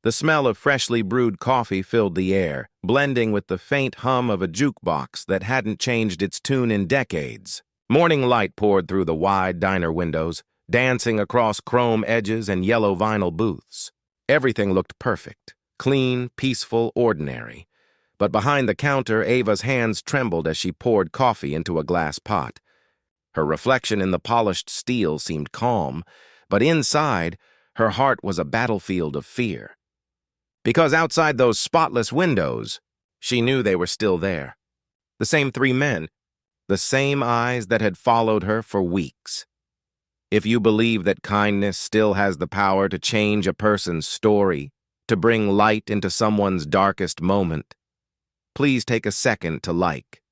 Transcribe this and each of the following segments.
The smell of freshly brewed coffee filled the air, blending with the faint hum of a jukebox that hadn't changed its tune in decades. Morning light poured through the wide diner windows, dancing across chrome edges and yellow vinyl booths. Everything looked perfect, clean, peaceful, ordinary. But behind the counter, Ava's hands trembled as she poured coffee into a glass pot. Her reflection in the polished steel seemed calm, but inside, her heart was a battlefield of fear. Because outside those spotless windows, she knew they were still there. The same three men, the same eyes that had followed her for weeks. If you believe that kindness still has the power to change a person's story, to bring light into someone's darkest moment, please take a second to like,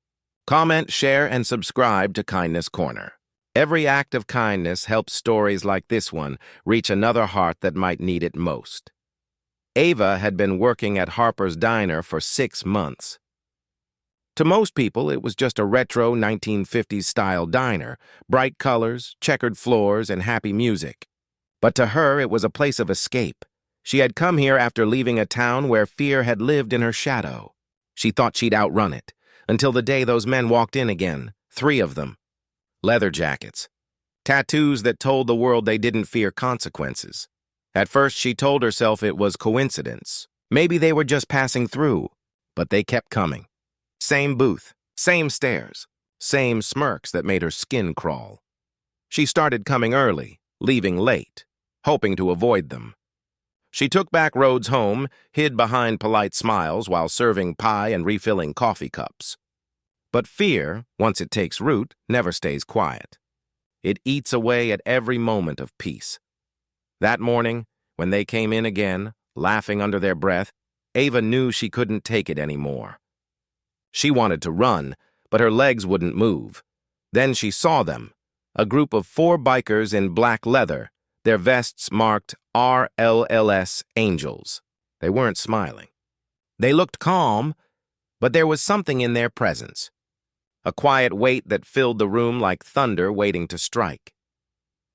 comment, share, and subscribe to Kindness Corner. Every act of kindness helps stories like this one reach another heart that might need it most. Ava had been working at Harper's Diner for 6 months. To most people, it was just a retro 1950s-style diner, bright colors, checkered floors, and happy music. But to her, it was a place of escape. She had come here after leaving a town where fear had lived in her shadow. She thought she'd outrun it, until the day those men walked in again, 3 of them. Leather jackets. Tattoos that told the world they didn't fear consequences. At first, she told herself it was coincidence. Maybe they were just passing through, but they kept coming. Same booth, same stares, same smirks that made her skin crawl. She started coming early, leaving late, hoping to avoid them. She took back roads home, hid behind polite smiles while serving pie and refilling coffee cups. But fear, once it takes root, never stays quiet. It eats away at every moment of peace. That morning, when they came in again, laughing under their breath, Ava knew she couldn't take it anymore. She wanted to run, but her legs wouldn't move. Then she saw them, a group of 4 bikers in black leather, their vests marked RLLS Angels. They weren't smiling. They looked calm, but there was something in their presence. A quiet weight that filled the room like thunder waiting to strike.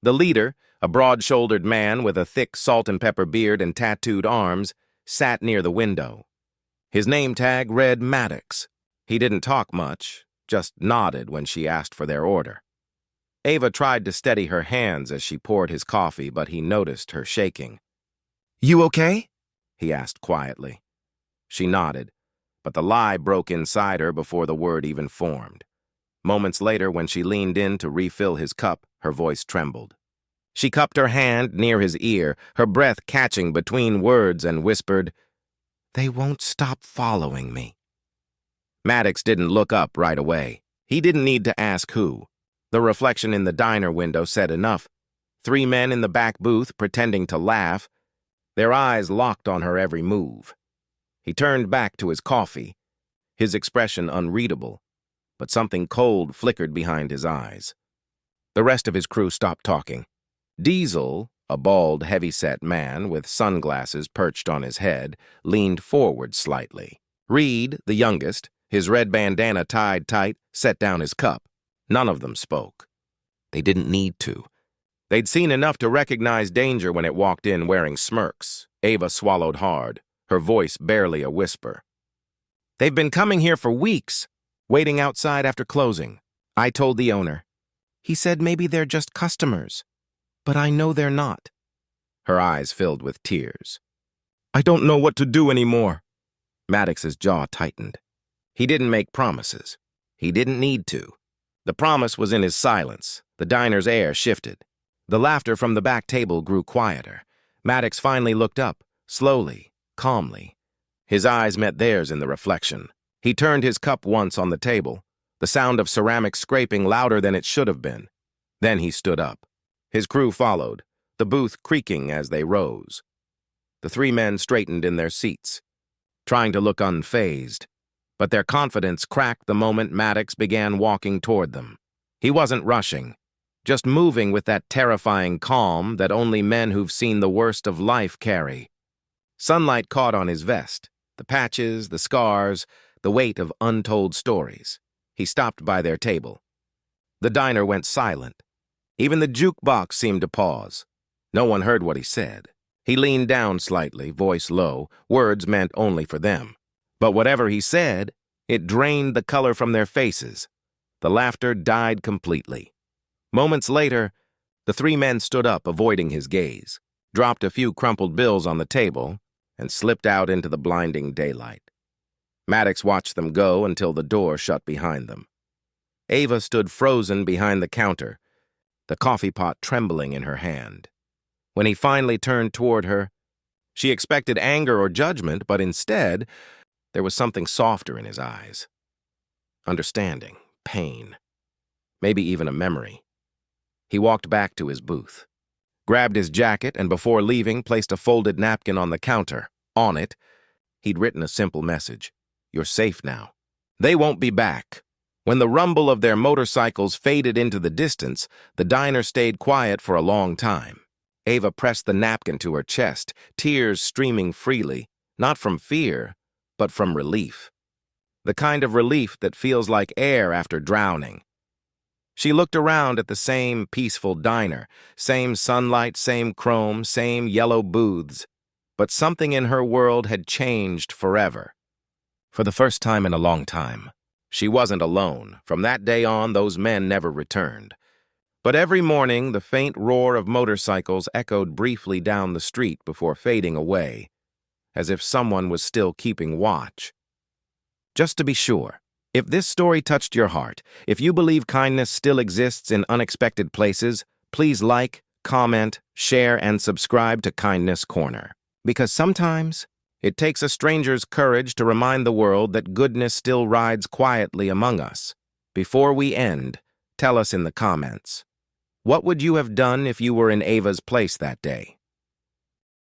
The leader, a broad-shouldered man with a thick salt-and-pepper beard and tattooed arms, sat near the window. His name tag read Maddox. He didn't talk much, just nodded when she asked for their order. Ava tried to steady her hands as she poured his coffee, but he noticed her shaking. "You okay?" he asked quietly. She nodded, but the lie broke inside her before the word even formed. Moments later, when she leaned in to refill his cup, her voice trembled. She cupped her hand near his ear, her breath catching between words, and whispered, "They won't stop following me." Maddox didn't look up right away. He didn't need to ask who. The reflection in the diner window said enough. 3 men in the back booth pretending to laugh, their eyes locked on her every move. He turned back to his coffee, his expression unreadable, but something cold flickered behind his eyes. The rest of his crew stopped talking. Diesel, a bald, heavy-set man with sunglasses perched on his head, leaned forward slightly. Reed, the youngest, his red bandana tied tight, set down his cup. None of them spoke. They didn't need to. They'd seen enough to recognize danger when it walked in wearing smirks. Ava swallowed hard, her voice barely a whisper. "They've been coming here for weeks, waiting outside after closing. I told the owner. He said maybe they're just customers, but I know they're not." Her eyes filled with tears. "I don't know what to do anymore." Maddox's jaw tightened. He didn't make promises. He didn't need to. The promise was in his silence. The diner's air shifted. The laughter from the back table grew quieter. Maddox finally looked up, slowly, calmly. His eyes met theirs in the reflection. He turned his cup once on the table, the sound of ceramic scraping louder than it should have been. Then he stood up. His crew followed, the booth creaking as they rose. The 3 men straightened in their seats, trying to look unfazed. But their confidence cracked the moment Maddox began walking toward them. He wasn't rushing, just moving with that terrifying calm that only men who've seen the worst of life carry. Sunlight caught on his vest, the patches, the scars, the weight of untold stories. He stopped by their table. The diner went silent. Even the jukebox seemed to pause. No one heard what he said. He leaned down slightly, voice low, words meant only for them. But whatever he said, it drained the color from their faces. The laughter died completely. Moments later, the three men stood up, avoiding his gaze, dropped a few crumpled bills on the table, and slipped out into the blinding daylight. Maddox watched them go until the door shut behind them. Ava stood frozen behind the counter, the coffee pot trembling in her hand. When he finally turned toward her, she expected anger or judgment, but instead, there was something softer in his eyes. Understanding, pain, maybe even a memory. He walked back to his booth, grabbed his jacket, and before leaving, placed a folded napkin on the counter. On it, he'd written a simple message: "You're safe now." They won't be back. When the rumble of their motorcycles faded into the distance, the diner stayed quiet for a long time. Ava pressed the napkin to her chest, tears streaming freely, not from fear, but from relief. The kind of relief that feels like air after drowning. She looked around at the same peaceful diner, same sunlight, same chrome, same yellow booths, but something in her world had changed forever. For the first time in a long time, she wasn't alone. From that day on, those men never returned. But every morning, the faint roar of motorcycles echoed briefly down the street before fading away, as if someone was still keeping watch. Just to be sure, if this story touched your heart, if you believe kindness still exists in unexpected places, please like, comment, share, and subscribe to Kindness Corner. Because sometimes, it takes a stranger's courage to remind the world that goodness still rides quietly among us. Before we end, tell us in the comments, what would you have done if you were in Ava's place that day?